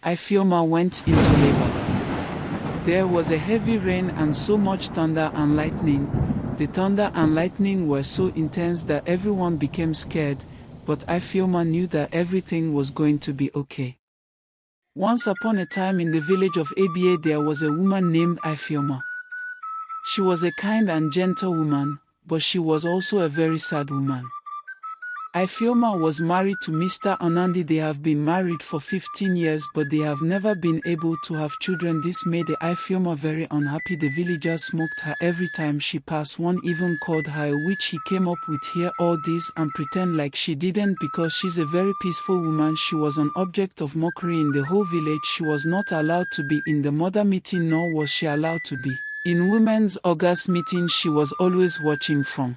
Ifeoma went into labor. There was a heavy rain and so much thunder and lightning. The thunder and lightning were so intense that everyone became scared, but Ifeoma knew that everything was going to be okay. Once upon a time in the village of Aba there was a woman named Ifeoma. She was a kind and gentle woman, but she was also a very sad woman. Ifeoma was married to Mr. Anandi. They have been married for 15 years but they have never been able to have children. This made Ifeoma very unhappy. The villagers smoked her every time she passed. One even called her a witch. He came up with hear all this and pretend like she didn't because she's a very peaceful woman. She was an object of mockery in the whole village. She was not allowed to be in the mother meeting nor was she allowed to be in women's August meeting. She was always watching from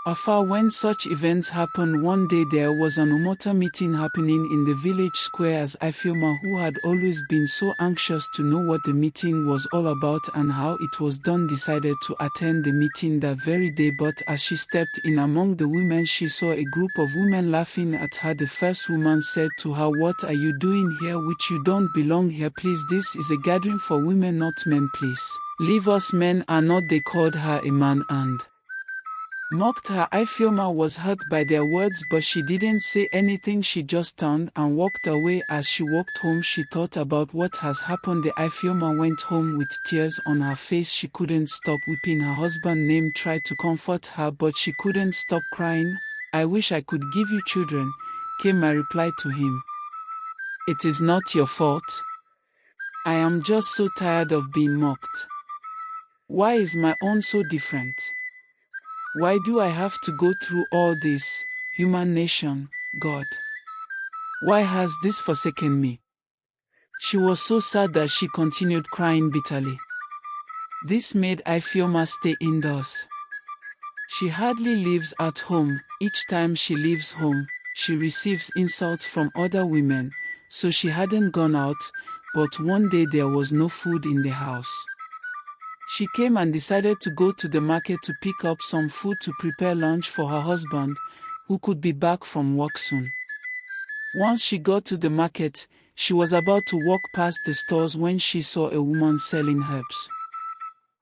afar when such events happened. One day there was an Umota meeting happening in the village square as Ifeoma, who had always been so anxious to know what the meeting was all about and how it was done, decided to attend the meeting that very day. But as she stepped in among the women she saw a group of women laughing at her. The first woman said to her, "What are you doing here? Which you don't belong here. Please, this is a gathering for women not men. Please leave us, men are not." They called her a man and mocked her. Ifeoma was hurt by their words but she didn't say anything. She just turned and walked away. As she walked home she thought about what has happened. The Ifeoma went home with tears on her face. She couldn't stop weeping. Her husband Name tried to comfort her but she couldn't stop crying. "I wish I could give you children," came my reply to him. "It is not your fault. I am just so tired of being mocked. Why is my own so different? Why do I have to go through all this? Human nation, God. Why has this forsaken me?" She was so sad that she continued crying bitterly. This made Ifeoma stay indoors. She hardly leaves at home. Each time she leaves home, she receives insults from other women, so she hadn't gone out, but one day there was no food in the house. She came and decided to go to the market to pick up some food to prepare lunch for her husband, who could be back from work soon. Once she got to the market, she was about to walk past the stores when she saw a woman selling herbs.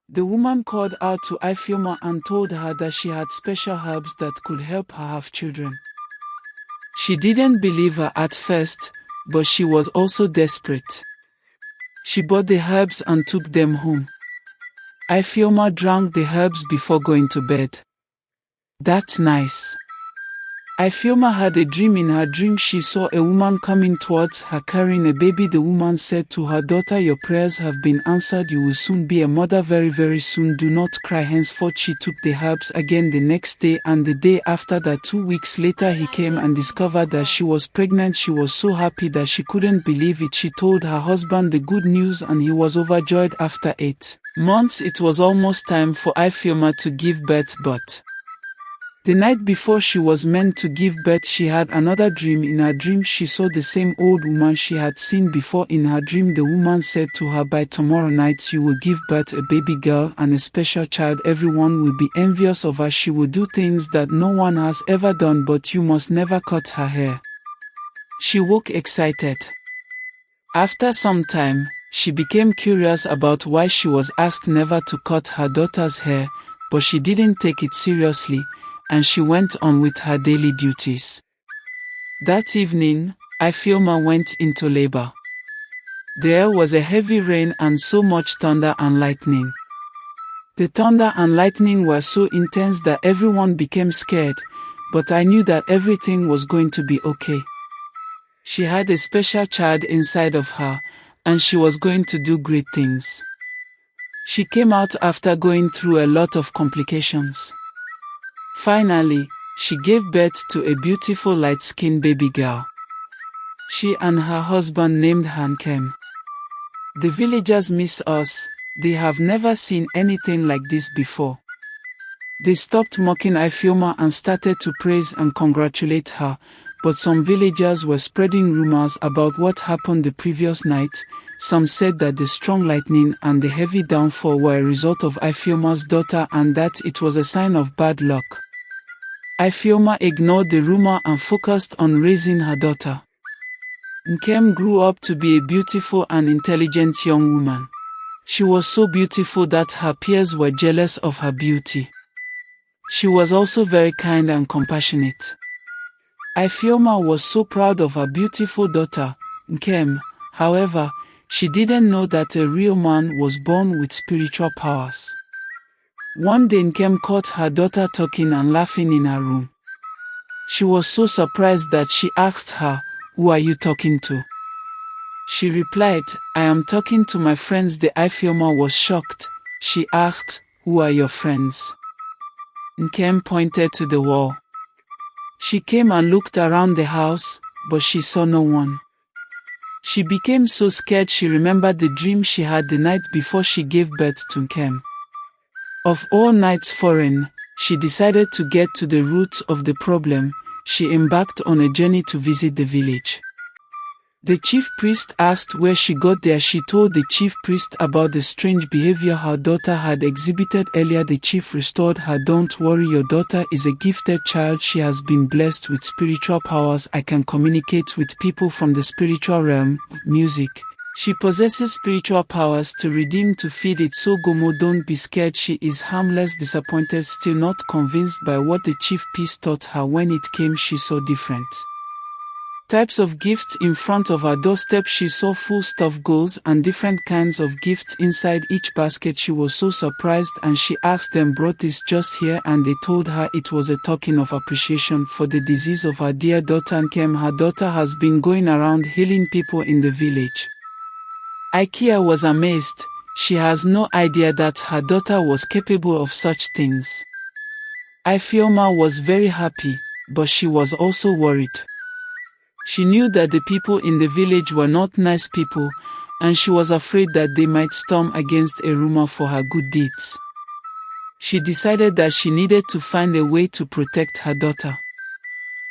The woman called out to Ifeoma and told her that she had special herbs that could help her have children. She didn't believe her at first, but she was also desperate. She bought the herbs and took them home. Ifeoma drank the herbs before going to bed. That's nice. Ifeoma had a dream. In her dream she saw a woman coming towards her carrying a baby. The woman said to her daughter, "Your prayers have been answered. You will soon be a mother, very soon. Do not cry." Henceforth she took the herbs again the next day and the day after that. 2 weeks later he came and discovered that she was pregnant. She was so happy that she couldn't believe it. She told her husband the good news and he was overjoyed. After 8 months it was almost time for Ifeoma to give birth, but the night before she was meant to give birth she had another dream. In her dream she saw the same old woman she had seen before. In her dream the woman said to her, "By tomorrow night you will give birth a baby girl and a special child. Everyone will be envious of her. She will do things that no one has ever done, but you must never cut her hair." She woke excited. After some time, she became curious about why she was asked never to cut her daughter's hair, but she didn't take it seriously, and she went on with her daily duties. That evening, Ifeoma went into labor. There was a heavy rain and so much thunder and lightning. The thunder and lightning were so intense that everyone became scared, but I knew that everything was going to be okay. She had a special child inside of her, and she was going to do great things. She came out after going through a lot of complications. Finally, she gave birth to a beautiful light-skinned baby girl. She and her husband named Hankem. The villagers miss us. They have never seen anything like this before. They stopped mocking Ifeoma and started to praise and congratulate her, but some villagers were spreading rumors about what happened the previous night. Some said that the strong lightning and the heavy downfall were a result of Ifeoma's daughter and that it was a sign of bad luck. Ifeoma ignored the rumor and focused on raising her daughter. Nkem grew up to be a beautiful and intelligent young woman. She was so beautiful that her peers were jealous of her beauty. She was also very kind and compassionate. Ifeoma was so proud of her beautiful daughter, Nkem. However, she didn't know that a real man was born with spiritual powers. One day Nkem caught her daughter talking and laughing in her room. She was so surprised that she asked her, "Who are you talking to?" She replied, "I am talking to my friends." The Ifeoma was shocked. She asked, "Who are your friends?" Nkem pointed to the wall. She came and looked around the house, but she saw no one. She became so scared she remembered the dream she had the night before she gave birth to Nkem. Of all nights foreign, she decided to get to the roots of the problem. She embarked on a journey to visit the village. The chief priest asked where she got there. She told the chief priest about the strange behavior her daughter had exhibited earlier. The chief restored her. "Don't worry, your daughter is a gifted child. She has been blessed with spiritual powers. I can communicate with people from the spiritual realm, music. She possesses spiritual powers to redeem, to feed it. So Gomo, don't be scared. She is harmless." Disappointed, still not convinced by what the chief priest taught her, when it came, she saw different types of gifts in front of her doorstep. She saw full stuffed goals and different kinds of gifts inside each basket. She was so surprised and she asked them, "Brought this just here?" And they told her it was a token of appreciation for the disease of her dear daughter Nkem. Her daughter has been going around healing people in the village. Ikea was amazed. She has no idea that her daughter was capable of such things. Ifeoma was very happy, but she was also worried. She knew that the people in the village were not nice people, and she was afraid that they might storm against a rumor for her good deeds. She decided that she needed to find a way to protect her daughter.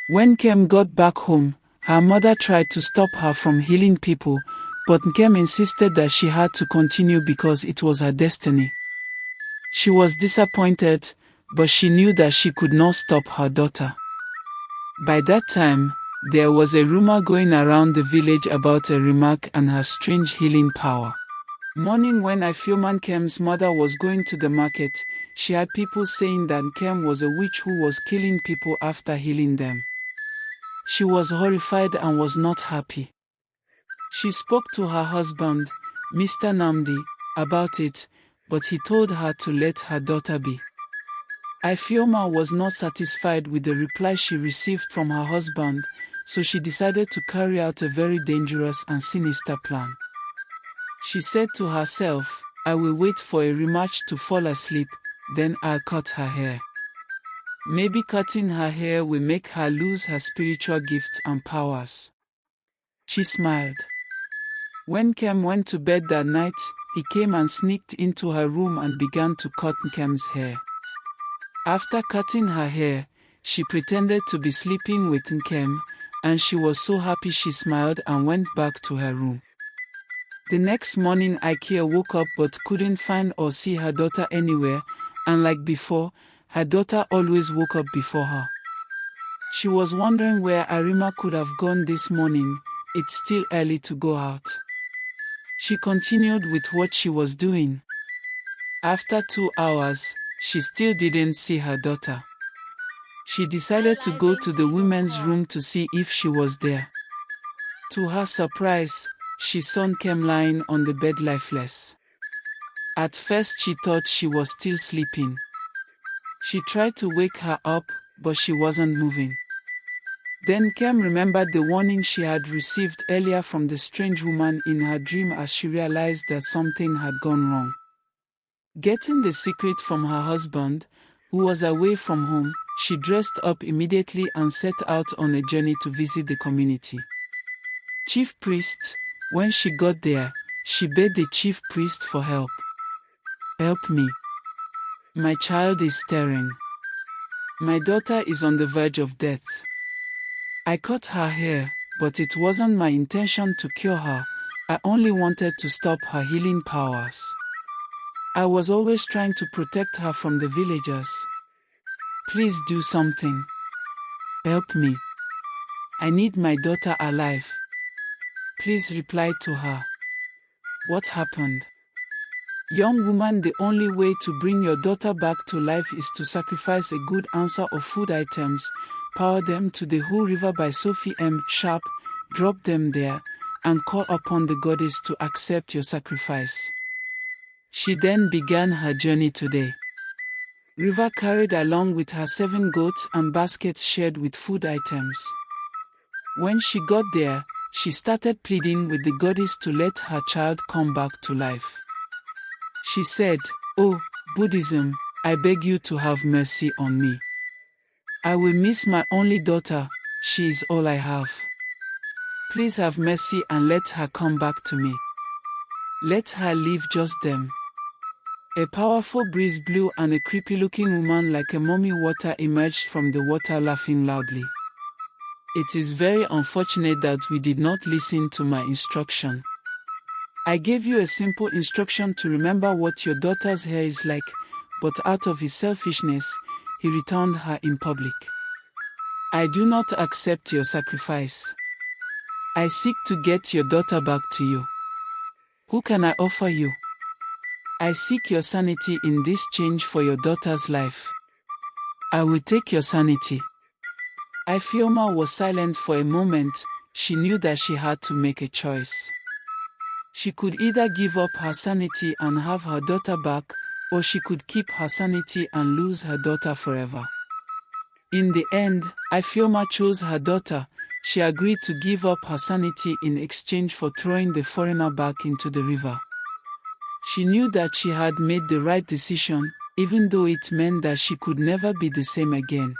When Nkem got back home, her mother tried to stop her from healing people, but Nkem insisted that she had to continue because it was her destiny. She was disappointed, but she knew that she could not stop her daughter. By that time, there was a rumor going around the village about a remark and her strange healing power. Morning, when Ifeoma, Nkem's mother, was going to the market, she had people saying that Nkem was a witch who was killing people after healing them. She was horrified and was not happy. She spoke to her husband, Mr. Namdi, about it, but he told her to let her daughter be. Ifeoma was not satisfied with the reply she received from her husband, so she decided to carry out a very dangerous and sinister plan. She said to herself, "I will wait for a rematch to fall asleep, then I'll cut her hair. Maybe cutting her hair will make her lose her spiritual gifts and powers." She smiled. When Nkem went to bed that night, he came and sneaked into her room and began to cut Nkem's hair. After cutting her hair, she pretended to be sleeping with Nkem, and she was so happy she smiled and went back to her room. The next morning, Ikea woke up but couldn't find or see her daughter anywhere, and like before, her daughter always woke up before her. She was wondering where Arima could have gone this morning. It's still early to go out. She continued with what she was doing. After 2 hours, she still didn't see her daughter. She decided to go to the women's room to see if she was there. To her surprise, she saw Nkem lying on the bed lifeless. At first she thought she was still sleeping. She tried to wake her up, but she wasn't moving. Then Nkem remembered the warning she had received earlier from the strange woman in her dream. As she realized that something had gone wrong. Getting the secret from her husband, who was away from home, she dressed up immediately and set out on a journey to visit the community chief priest. When she got there, she begged the chief priest for help. "Help me. My child is staring. My daughter is on the verge of death. I cut her hair, but it wasn't my intention to cure her. I only wanted to stop her healing powers. I was always trying to protect her from the villagers. Please do something. Help me. I need my daughter alive." please reply to her. What happened? Young woman, the only way to bring your daughter back to life is to sacrifice a good answer of food items, power them to the whole river by Sophie M. Sharp, drop them there, and call upon the goddess to accept your sacrifice. She then began her journey today. River carried along with her 7 goats and baskets shared with food items. When she got there, she started pleading with the goddess to let her child come back to life. She said, "Oh, Buddhism, I beg you to have mercy on me. I will miss my only daughter, she is all I have. Please have mercy and let her come back to me. Let her live just them." A powerful breeze blew and a creepy-looking woman like a mummy water emerged from the water laughing loudly. It is very unfortunate that we did not listen to my instruction. I gave you a simple instruction to remember what your daughter's hair is like, but out of his selfishness, he returned her in public. I do not accept your sacrifice. I seek to get your daughter back to you. Who can I offer you? I seek your sanity in this change for your daughter's life. I will take your sanity. Ifeoma was silent for a moment. She knew that she had to make a choice. She could either give up her sanity and have her daughter back, or she could keep her sanity and lose her daughter forever. In the end, Ifeoma chose her daughter. She agreed to give up her sanity in exchange for throwing the foreigner back into the river. She knew that she had made the right decision, even though it meant that she could never be the same again.